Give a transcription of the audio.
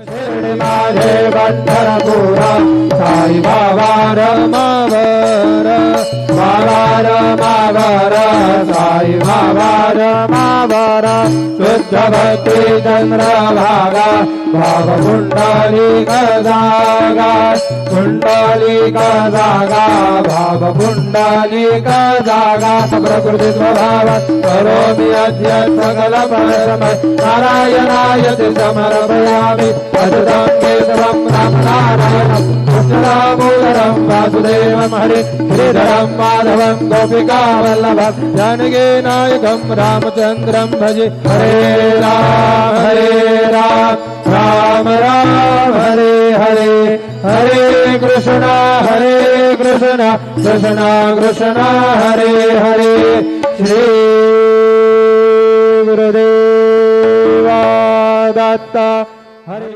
शिर्डी माझे पंढरपुरा साई बाबा रमावर बाबा रमावर साई बाबा रमावर शुद्ध भक्ती चंद्रभागा भाव पुंडलिक जागा पुंडलिक जागा भाव पुंडलिक जागा प्रकृती स्वभाव करोमि अद्य सकल परमय नारायणाय ते समर्पयामि अद्भुतं केशवं रामनारायणं कृष्णदामोदरं वासुदेवं हरे श्रीधरं माधवं गोपिकावल्लभं जानकीनायकं रामचन्द्रं भजे हरे राम राम राम हरे हरे हरे कृष्ण कृष्ण कृष्ण हरे हरे श्री गुरुदेव दत्त हरे।